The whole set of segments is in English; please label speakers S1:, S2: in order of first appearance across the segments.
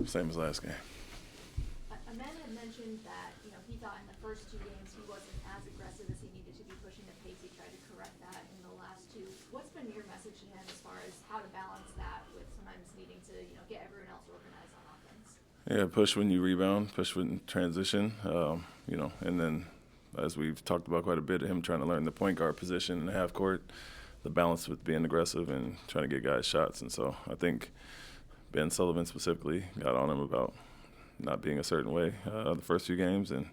S1: same as last game.
S2: Ime had mentioned that he thought in the first two games he wasn't as aggressive as he needed to be pushing the pace. He tried to correct that in the last two. What's been your message to him as far as how to balance that with sometimes needing to get everyone else organized on offense?
S1: Yeah, push when you rebound, push when transition, and then as we've talked about quite a bit, him trying to learn the point guard position in the half court, the balance with being aggressive and trying to get guys shots. And so I think Ben Sullivan specifically got on him about not being a certain way the first few games, and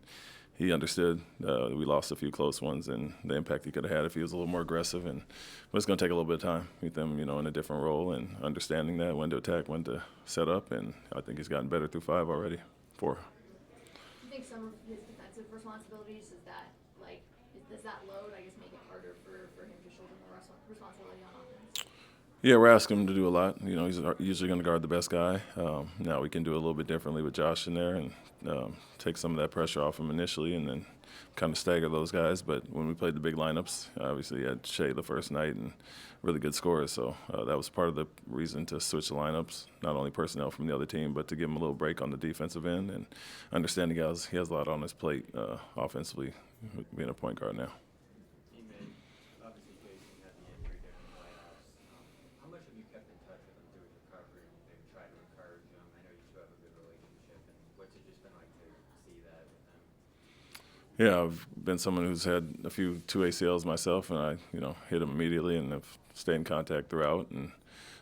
S1: he understood we lost a few close ones and the impact he could have had if he was a little more aggressive. But it's going to take a little bit of time with them, in a different role and understanding that when to attack, when to set up. And I think he's gotten better through 4.
S2: Do you think some of his defensive responsibilities does that load, I guess, make it harder for him to shoulder more responsibility on offense?
S1: Yeah, we're asking him to do a lot. He's usually going to guard the best guy. Now we can do it a little bit differently with Josh in there and take some of that pressure off him initially and then kind of stagger those guys. But when we played the big lineups, obviously you had Shea the first night and really good scorers. So that was part of the reason to switch the lineups, not only personnel from the other team, but to give him a little break on the defensive end and understanding he has a lot on his plate offensively, being a point guard now.
S3: Obviously, Jayson had the injury during the playoffs. How much have you kept in touch with him through his recovery and maybe tried to encourage him? I know you two have a good relationship, and what's it just been like to see that with him?
S1: Yeah, I've been someone who's had a few 2 ACLs myself, and I, hit them immediately and have stayed in contact throughout. And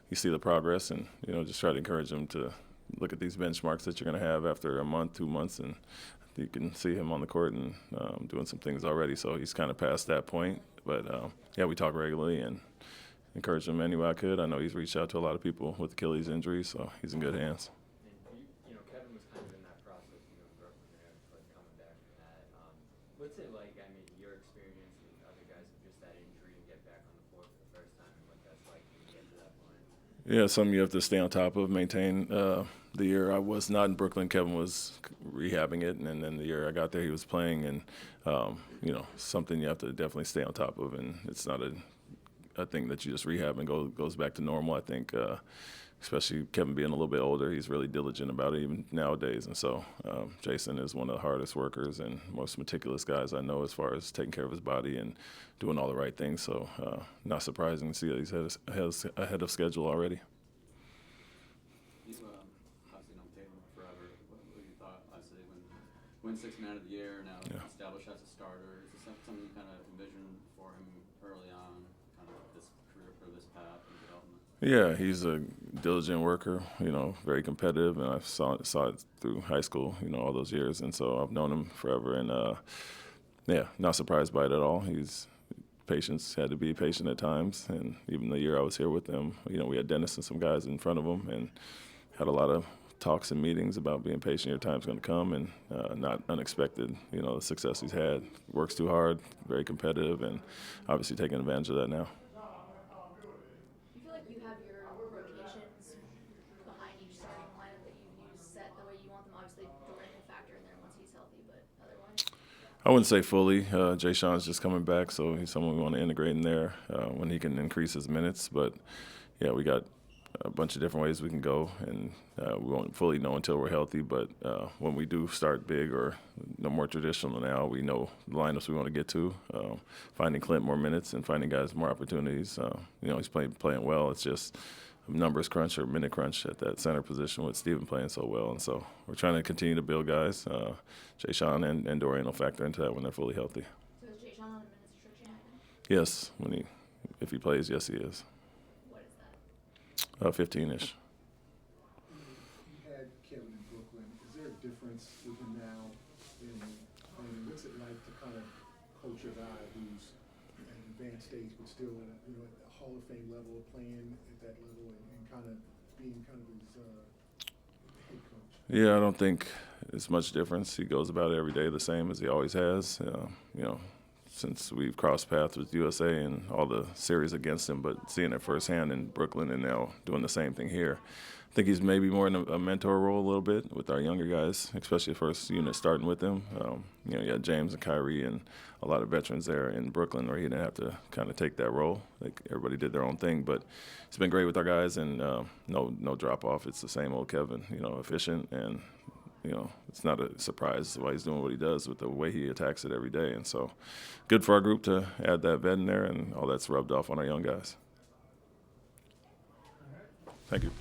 S1: you see the progress, and just try to encourage them to look at these benchmarks that you're going to have after a month, 2 months, and you can see him on the court and doing some things already. So he's kind of past that point. But we talk regularly and encourage him any way I could. I know he's reached out to a lot of people with Achilles injuries, so he's in good hands.
S3: And Kevin was kind of in that process, in Brooklyn there, coming back from that. What's it like? I mean, your experience with other guys with just that injury and get back on the floor for the first time, and what that's like when you get to that point.
S1: Yeah, something you have to stay on top of, maintain. The year I was not in Brooklyn, Kevin was rehabbing it, and then the year I got there, he was playing, and something you have to definitely stay on top of, and it's not a thing that you just rehab and goes back to normal. I think, especially Kevin being a little bit older, he's really diligent about it even nowadays, and so Jayson is one of the hardest workers and most meticulous guys I know as far as taking care of his body and doing all the right things. So not surprising to see that he's ahead of schedule already.
S4: You've obviously known Tatum forever. What you thought, obviously, when win 6 Man of the Year, now established as a starter? Is this something you kind of envisioned for him early on, kind of this career for this path and development?
S1: Yeah, he's a diligent worker, very competitive, and I saw it through high school, all those years, and so I've known him forever, and not surprised by it at all. Patience, had to be patient at times, and even the year I was here with them, we had Dennis and some guys in front of him, and had a lot of talks and meetings about being patient. Your time's going to come, and not unexpected. The success he's had. Works too hard, very competitive, and obviously taking advantage of that now.
S2: You feel like you have your rotations behind each starting lineup that you've used set the way you want them? Obviously, Durant will factor in there once he's healthy, but otherwise?
S1: I wouldn't say fully. Jayson's just coming back, so he's someone we want to integrate in there when he can increase his minutes. But, yeah, we got a bunch of different ways we can go, and we won't fully know until we're healthy. But when we do start big or more traditional now, we know the lineups we want to get to. Finding Clint more minutes and finding guys more opportunities. He's playing well. It's just numbers crunch or minute crunch at that center position with Steven playing so well. And so we're trying to continue to build guys. Jayson and Dorian will factor into that when they're fully healthy.
S2: So is Jayson on a minutes restriction right now?
S1: Yes, if he plays, yes, he is.
S2: What is that?
S1: 15-ish.
S5: You had Kevin in Brooklyn. Is there a difference with him now? What's it like to kind of coach a guy who's at an advanced stage but still at a Hall of Fame level, playing at that level, and kind of being kind of his head coach?
S1: Yeah, I don't think it's much difference. He goes about it every day the same as he always has. since we've crossed paths with USA and all the series against him, but seeing it firsthand in Brooklyn and now doing the same thing here. I think he's maybe more in a mentor role a little bit with our younger guys, especially the first unit starting with him. You had James and Kyrie and a lot of veterans there in Brooklyn where he didn't have to kind of take that role. Like everybody did their own thing, but he's been great with our guys and no drop off. It's the same old Kevin, efficient and it's not a surprise why he's doing what he does with the way he attacks it every day. And so good for our group to add that vet in there, and all that's rubbed off on our young guys. Thank you.